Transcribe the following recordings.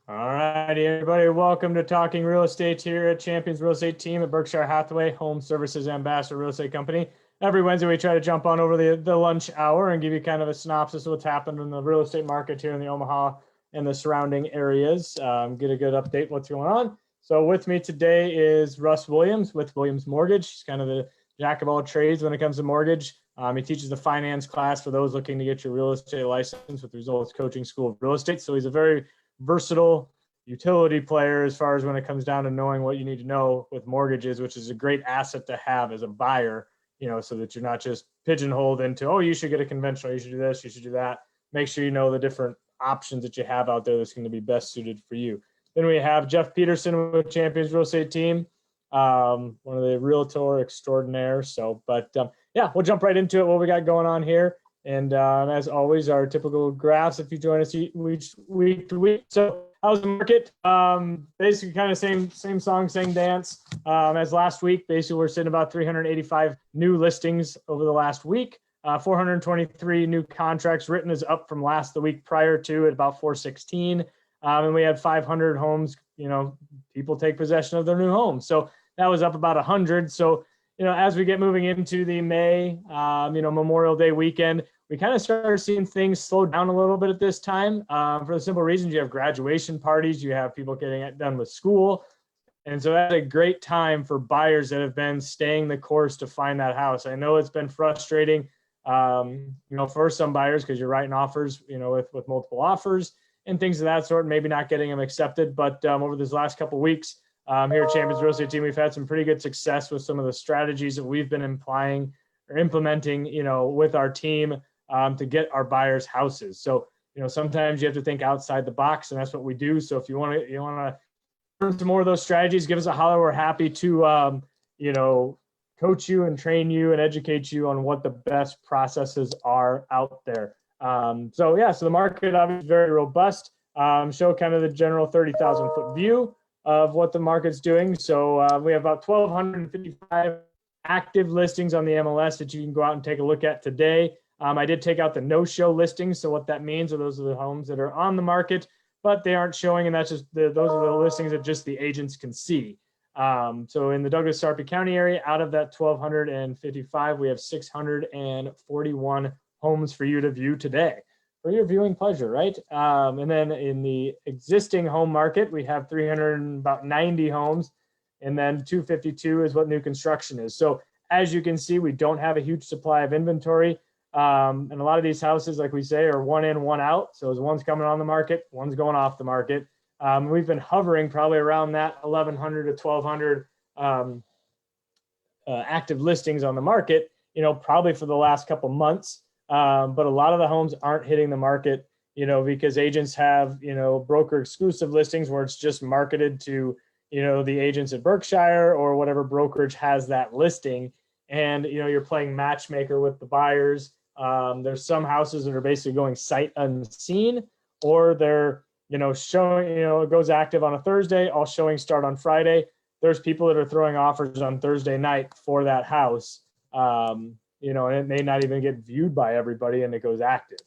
All righty, everybody. Welcome to Talking Real Estate here at Champions Real Estate Team at Berkshire Hathaway Home Services Ambassador Real Estate Company. Every Wednesday, we try to jump on over the lunch hour and give you kind of a synopsis of what's happened in the real estate market here in the Omaha and the surrounding areas. Get a good update what's going on. So with me today is Russ Williams with Williams Mortgage. He's kind of the jack of all trades when it comes to mortgage. He teaches the finance class for those looking to get your real estate license with the Results Coaching School of Real Estate. So he's a very versatile utility player as far as when it comes down to knowing what you need to know with mortgages, which is a great asset to have as a buyer, so that you're not just pigeonholed into, oh, you should get a conventional, you should do this, you should do that. Make sure you know the different options that you have out there that's going to be best suited for you. Then we have Jeff Peterson with Champions Real Estate Team, one of the realtor extraordinaire. Yeah, we'll jump right into it, what we got going on here. And as always, our typical graphs, if you join us week to week. So how's the market? Basically kind of same song, same dance as last week. Basically, we're sitting about 385 new listings over the last week. 423 new contracts written is up from the week prior to at about 416. And we had 500 homes, people take possession of their new home. So that was up about 100. So, as we get moving into the May, Memorial Day weekend, we kind of started seeing things slow down a little bit at this time for the simple reasons you have graduation parties, you have people getting it done with school. And so that's a great time for buyers that have been staying the course to find that house. I know it's been frustrating, for some buyers because you're writing offers, with multiple offers and things of that sort, maybe not getting them accepted. But over this last couple of weeks here at Champions Real Estate Team, we've had some pretty good success with some of the strategies that we've been implementing, with our team to get our buyers houses. So, sometimes you have to think outside the box, and that's what we do. So if you want to learn some more of those strategies, give us a holler. We're happy to, coach you and train you and educate you on what the best processes are out there. So the market obviously is very robust. Show kind of the general 30,000 foot view of what the market's doing. So we have about 1,255 active listings on the MLS that you can go out and take a look at today. I did take out the no-show listings. So what that means are those are the homes that are on the market, but they aren't showing. And that's just those are the listings that just the agents can see. So in the Douglas-Sarpy County area, out of that 1,255, we have 641 homes for you to view today for your viewing pleasure, right? And then in the existing home market, we have 390 homes, and then 252 is what new construction is. So as you can see, we don't have a huge supply of inventory. And a lot of these houses, like we say, are one in, one out. So as one's coming on the market, one's going off the market. We've been hovering probably around that 1,100 to 1,200 active listings on the market, probably for the last couple months. But a lot of the homes aren't hitting the market, because agents have, broker exclusive listings where it's just marketed to, the agents at Berkshire or whatever brokerage has that listing. And, you're playing matchmaker with the buyers. There's some houses that are basically going sight unseen, or they're, showing, it goes active on a Thursday, all showings start on Friday. There's people that are throwing offers on Thursday night for that house, and it may not even get viewed by everybody and it goes active.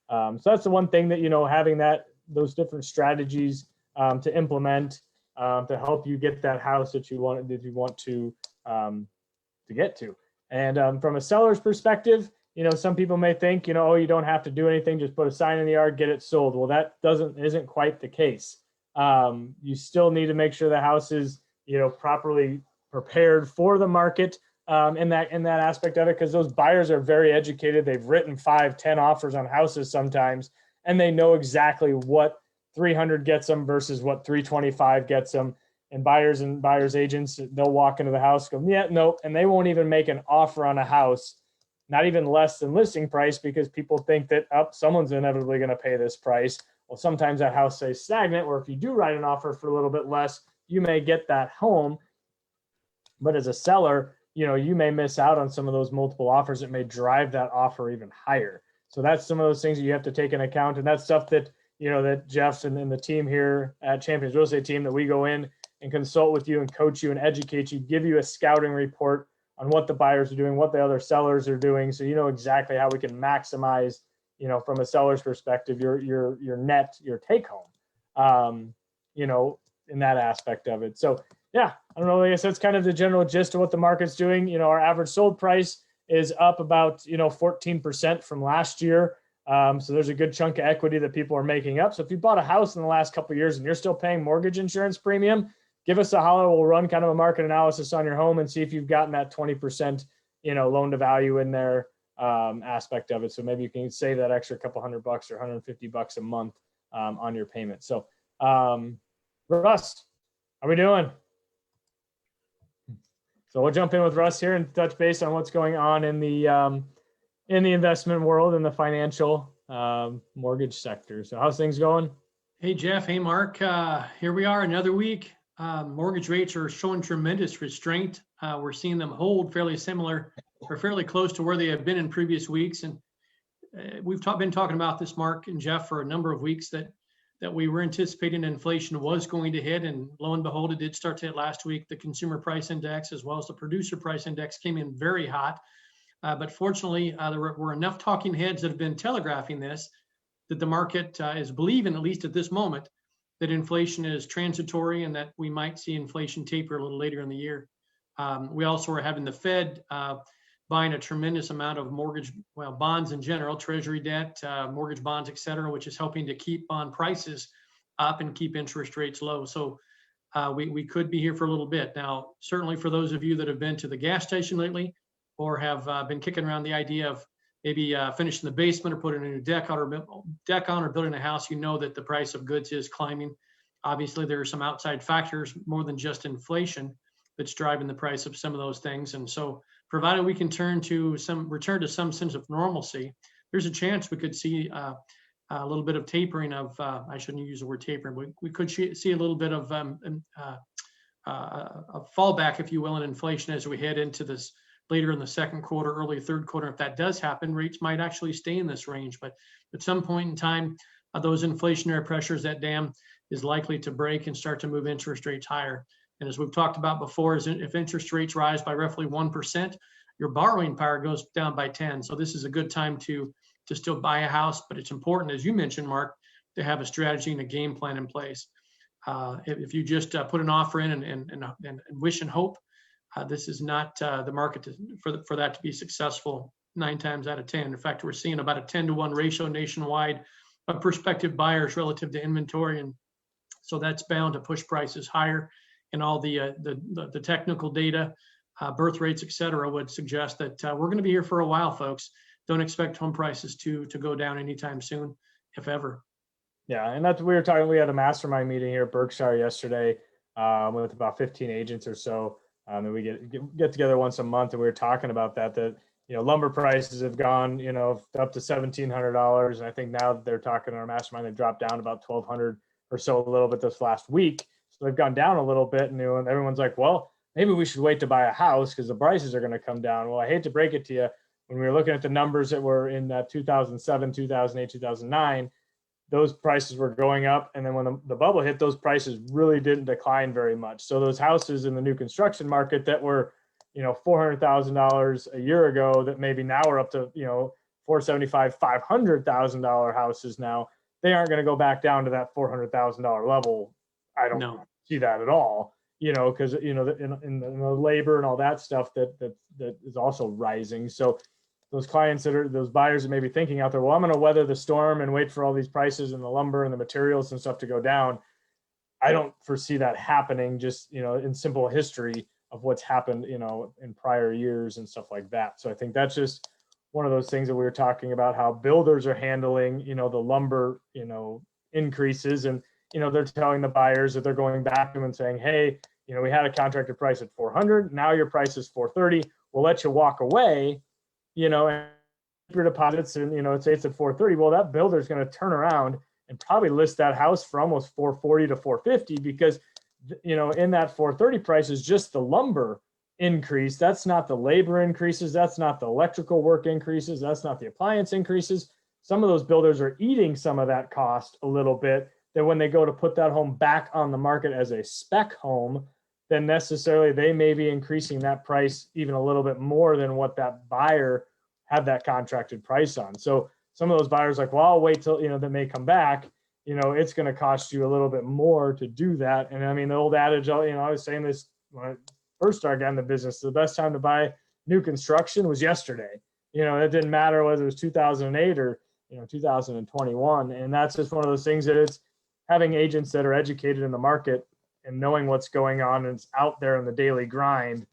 So that's the one thing that, having those different strategies to implement to help you get that house that you want to get to. And from a seller's perspective, some people may think, oh, you don't have to do anything, just put a sign in the yard, get it sold. Well, that isn't quite the case. You still need to make sure the house is, properly prepared for the market in that aspect of it, because those buyers are very educated. They've written 5-10 offers on houses sometimes, and they know exactly what 300 gets them versus what 325 gets them. And buyers agents, they'll walk into the house, go, yeah, no, and they won't even make an offer on a house, not even less than listing price, because people think that someone's inevitably going to pay this price. Well, sometimes that house stays stagnant, or if you do write an offer for a little bit less, you may get that home. But as a seller, you may miss out on some of those multiple offers that may drive that offer even higher. So that's some of those things that you have to take into account. And that's stuff that, that Jeff and the team here at Champions Real Estate Team, that we go in and consult with you and coach you and educate you, give you a scouting report on what the buyers are doing, what the other sellers are doing. So you know exactly how we can maximize, from a seller's perspective, your net, your take home. in that aspect of it. So yeah, I don't know. I guess that's kind of the general gist of what the market's doing. Our average sold price is up about 14% from last year. So there's a good chunk of equity that people are making up. So if you bought a house in the last couple of years and you're still paying mortgage insurance premium, give us a holler. We'll run kind of a market analysis on your home and see if you've gotten that 20%, loan to value in there aspect of it. So maybe you can save that extra couple $100 or $150 a month on your payment. So Russ, how are we doing? So we'll jump in with Russ here and touch base on what's going on in the investment world and the financial mortgage sector. So how's things going? Hey, Jeff. Hey, Mark. Here we are another week. Mortgage rates are showing tremendous restraint. We're seeing them hold fairly similar or fairly close to where they have been in previous weeks. And we've been talking about this, Mark and Jeff, for a number of weeks that we were anticipating inflation was going to hit, and lo and behold, it did start to hit last week. The consumer price index as well as the producer price index came in very hot. But fortunately, there were enough talking heads that have been telegraphing this, that the market is believing, at least at this moment, that inflation is transitory and that we might see inflation taper a little later in the year. We also are having the Fed buying a tremendous amount of bonds in general, treasury debt, mortgage bonds, et cetera, which is helping to keep bond prices up and keep interest rates low. So we could be here for a little bit. Now, certainly for those of you that have been to the gas station lately or have been kicking around the idea of maybe finishing the basement or putting a new deck on or building a house, that the price of goods is climbing. Obviously, there are some outside factors more than just inflation that's driving the price of some of those things. And so provided we can return to some sense of normalcy, there's a chance we could see a little bit of tapering of, I shouldn't use the word tapering, we could see a little bit of a fallback, if you will, in inflation as we head into this later in the second quarter, early third quarter. If that does happen, rates might actually stay in this range. But at some point in time, those inflationary pressures, that dam is likely to break and start to move interest rates higher. And as we've talked about before, if interest rates rise by roughly 1%, your borrowing power goes down by 10. So this is a good time to still buy a house, but it's important, as you mentioned, Mark, to have a strategy and a game plan in place. If you just put an offer in and wish and hope, this is not the market for that to be successful 9 times out of 10. In fact, we're seeing about a 10-to-1 ratio nationwide of prospective buyers relative to inventory, and so that's bound to push prices higher. And all the technical data, birth rates, et cetera, would suggest that we're going to be here for a while, folks. Don't expect home prices to go down anytime soon, if ever. Yeah, and that's what we were talking. We had a mastermind meeting here at Berkshire yesterday with about 15 agents or so. And we get together once a month, and we were talking about that lumber prices have gone up to $1,700, and I think now they're talking in our mastermind, they've dropped down about $1,200 or so a little bit this last week. So they've gone down a little bit, and everyone's like, well, maybe we should wait to buy a house because the prices are going to come down. Well, I hate to break it to you. When we were looking at the numbers that were in 2007, 2008, 2009, those prices were going up. And then when the bubble hit, those prices really didn't decline very much. So those houses in the new construction market that were, $400,000 a year ago that maybe now are up to, $475,000, $500,000 houses now, they aren't going to go back down to that $400,000 level. I don't see that at all, because, in the labor and all that stuff that is also rising. So those clients those buyers that may be thinking out there, well, I'm going to weather the storm and wait for all these prices and the lumber and the materials and stuff to go down. I don't foresee that happening just, in simple history of what's happened, in prior years and stuff like that. So I think that's just one of those things that we were talking about, how builders are handling, the lumber, increases. And, they're telling the buyers that they're going back to them and saying, hey, we had a contracted price at $400. Now your price is $430. We'll let you walk away, and your deposits, and, say it's at $430. Well, that builder is going to turn around and probably list that house for almost $440 to $450 because, in that $430 price is just the lumber increase. That's not the labor increases. That's not the electrical work increases. That's not the appliance increases. Some of those builders are eating some of that cost a little bit, that when they go to put that home back on the market as a spec home, then necessarily they may be increasing that price even a little bit more than what that buyer had that contracted price on. So some of those buyers like, well, I'll wait till, they may come back. it's going to cost you a little bit more to do that. And I mean, the old adage, I was saying this when I first started getting the business, the best time to buy new construction was yesterday. It didn't matter whether it was 2008 or, 2021. And that's just one of those things that it's having agents that are educated in the market and knowing what's going on and it's out there in the daily grind,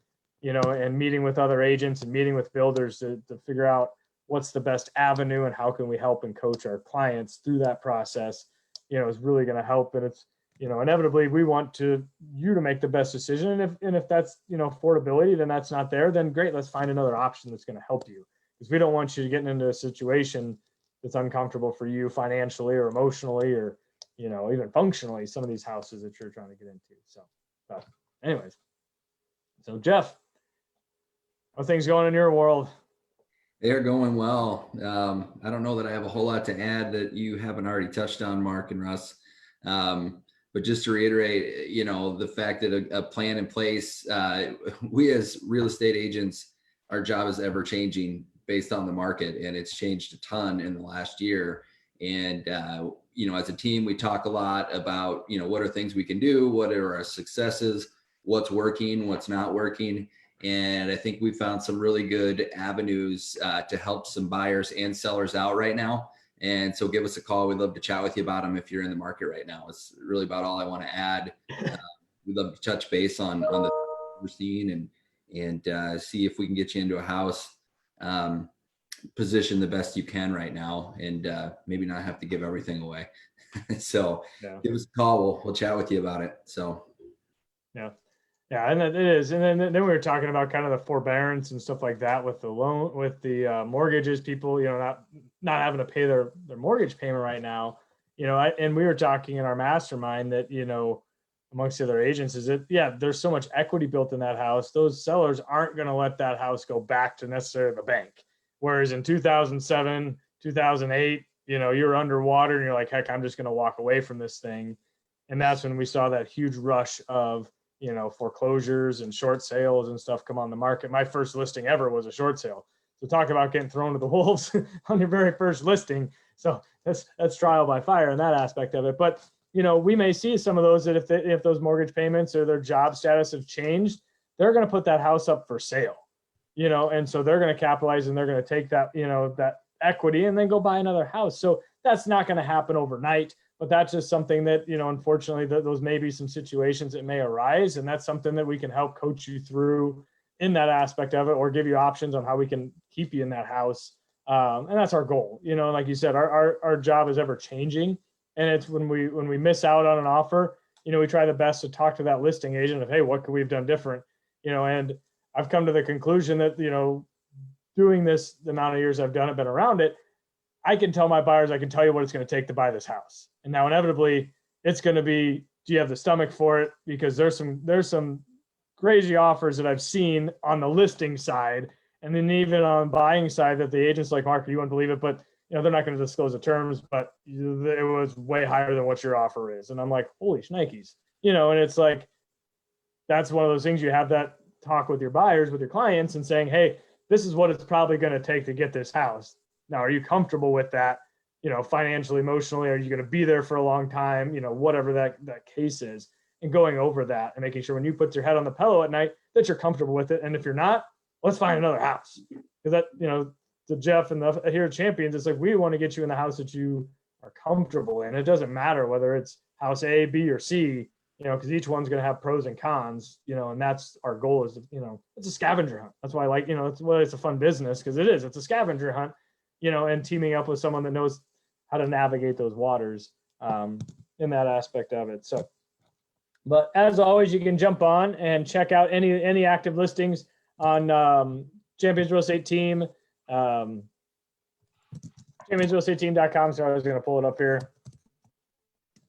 and meeting with other agents and meeting with builders to figure out what's the best avenue and how can we help and coach our clients through that process, is really going to help. And it's, inevitably we want you to make the best decision. And if that's, affordability, then that's not there, then great, let's find another option that's going to help you. Because we don't want you getting into a situation that's uncomfortable for you financially or emotionally or, even functionally, some of these houses that you're trying to get into. So, but anyways, so Jeff, how things going in your world? They're going well. I don't know that I have a whole lot to add that you haven't already touched on, Mark and Russ. But just to reiterate, the fact that a plan in place, we as real estate agents, our job is ever changing based on the market, and it's changed a ton in the last year. And, as a team, we talk a lot about, what are things we can do? What are our successes? What's working? What's not working? And I think we found some really good avenues to help some buyers and sellers out right now. And so give us a call. We'd love to chat with you about them if you're in the market right now. It's really about all I want to add. We'd love to touch base on the we're seeing and see if we can get you into a house position the best you can right now, and maybe not have to give everything away. So give us a call. We'll chat with you about it. So yeah, and it is. And then we were talking about kind of the forbearance and stuff like that with the loan, with the mortgages, people, not having to pay their mortgage payment right now, and we were talking in our mastermind that, amongst the other agents is that, there's so much equity built in that house. Those sellers aren't going to let that house go back to necessarily the bank. Whereas in 2007, 2008, you're underwater and you're like, heck, I'm just going to walk away from this thing. And that's when we saw that huge rush of, foreclosures and short sales and stuff come on the market. My first listing ever was a short sale. So talk about getting thrown to the wolves on your very first listing. So that's trial by fire in that aspect of it. But, we may see some of those that if those mortgage payments or their job status have changed, they're going to put that house up for sale, and so they're going to capitalize and they're going to take that, that equity and then go buy another house. So that's not going to happen overnight. But that's just something that, unfortunately, those may be some situations that may arise. And that's something that we can help coach you through in that aspect of it, or give you options on how we can keep you in that house. And that's our goal. Like you said, our job is ever changing. And it's when we miss out on an offer, we try the best to talk to that listing agent of, hey, what could we have done different? And I've come to the conclusion that, doing this, the amount of years I've done it, been around it, I can tell my buyers, I can tell you what it's going to take to buy this house. And now inevitably it's going to be, do you have the stomach for it? Because there's some crazy offers that I've seen on the listing side. And then even on buying side that the agent's like, Mark, you wouldn't believe it, but they're not going to disclose the terms, but it was way higher than what your offer is. And I'm like, holy shnikes, and it's like, that's one of those things you have that talk with your buyers, with your clients and saying, hey, this is what it's probably going to take to get this house. Now, are you comfortable with that, financially, emotionally? Are you going to be there for a long time? Whatever that case is, and going over that and making sure when you put your head on the pillow at night that you're comfortable with it. And if you're not, let's find another house. Because that, to Jeff and the here at Champions, it's like, we want to get you in the house that you are comfortable in. It doesn't matter whether it's house A, B, or C, because each one's going to have pros and cons, and that's our goal is, it's a scavenger hunt. That's why I like, it's a fun business because it's a scavenger hunt. And teaming up with someone that knows how to navigate those waters in that aspect of it. So, but as always, you can jump on and check out any active listings on Champions Real Estate Team, championsrealestateteam.com. So I was going to pull it up here.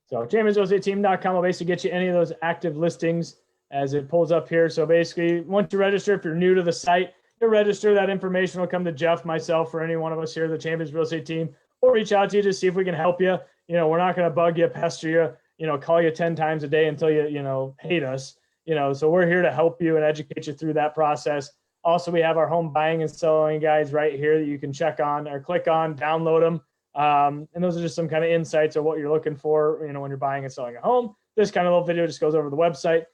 So championsrealestateteam.com will basically get you any of those active listings as it pulls up here. So basically, once you register, if you're new to the site, you register, that information will come to Jeff, myself, or any one of us here, the Champions Real Estate Team, or reach out to you to see if we can help you. We're not going to bug you, pester you, call you 10 times a day until you hate us. So we're here to help you and educate you through that process. Also, we have our home buying and selling guides right here that you can check on or click on, download them. And those are just some kind of insights of what you're looking for, when you're buying and selling a home. This kind of little video just goes over the website.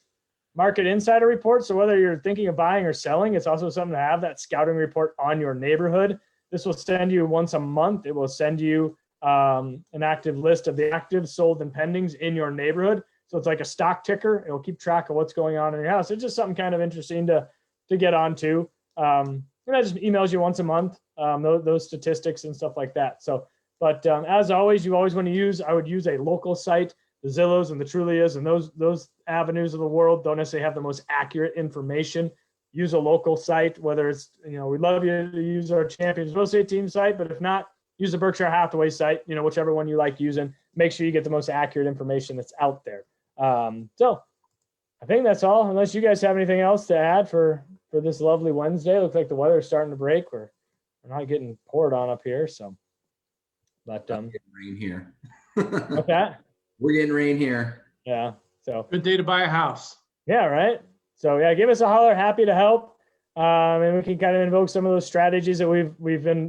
Market insider report. So whether you're thinking of buying or selling, it's also something to have that scouting report on your neighborhood. This will send you once a month. It will send you an active list of the active, sold, and pendings in your neighborhood. So it's like a stock ticker. It will keep track of what's going on in your house. It's just something kind of interesting to get onto. And that just emails you once a month, those statistics and stuff like that. So, but as always, you always want to use, I would use a local site. The Zillows and the Trulias and those avenues of the world don't necessarily have the most accurate information. Use a local site, whether it's, we'd love you to use our Champions Real Estate Team site, but if not, use the Berkshire Hathaway site, whichever one you like using. Make sure you get the most accurate information that's out there. So I think that's all, unless you guys have anything else to add for this lovely Wednesday. Looks like the weather's starting to break. We're not getting poured on up here. So, but rain here. what's that? We're getting rain here. Yeah. So Good day to buy a house. yeah, right. So yeah, give us a holler. Happy to help. And we can kind of invoke some of those strategies that we've been,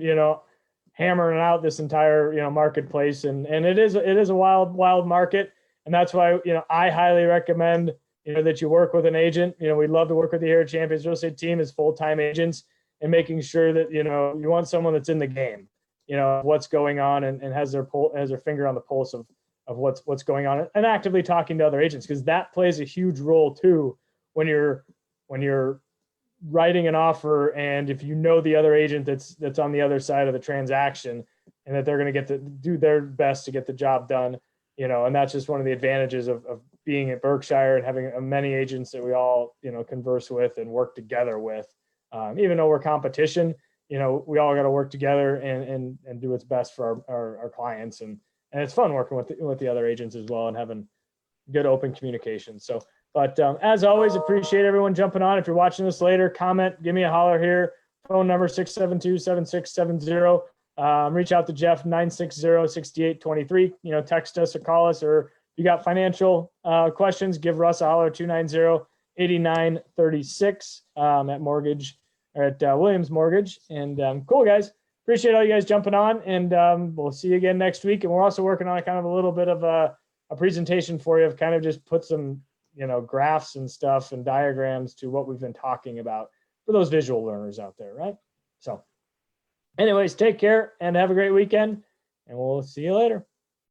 hammering out this entire, marketplace. And it is a wild market. And that's why, I highly recommend, that you work with an agent. We'd love to work with you here at Champions Real Estate Team as full-time agents, and making sure that, you want someone that's in the game, what's going on and has their finger on the pulse of what's going on, and actively talking to other agents, because that plays a huge role too when you're writing an offer, and if the other agent that's on the other side of the transaction, and that they're going to get to do their best to get the job done, and that's just one of the advantages of being at Berkshire and having many agents that we all converse with and work together with. Even though we're competition, we all got to work together and do what's best for our clients. And it's fun working with the other agents as well and having good open communication. So, but as always, appreciate everyone jumping on. If you're watching this later, comment, give me a holler here. Phone number 672-7670. Reach out to Jeff 960-6823. Text us or call us, or if you got financial questions, give Russ a holler 290-8936 at Mortgage or at Williams Mortgage. And cool, guys. Appreciate all you guys jumping on, and we'll see you again next week. And we're also working on kind of a little bit of a presentation for you, of kind of just put some, graphs and stuff and diagrams to what we've been talking about for those visual learners out there, right? So anyways, take care and have a great weekend, and we'll see you later.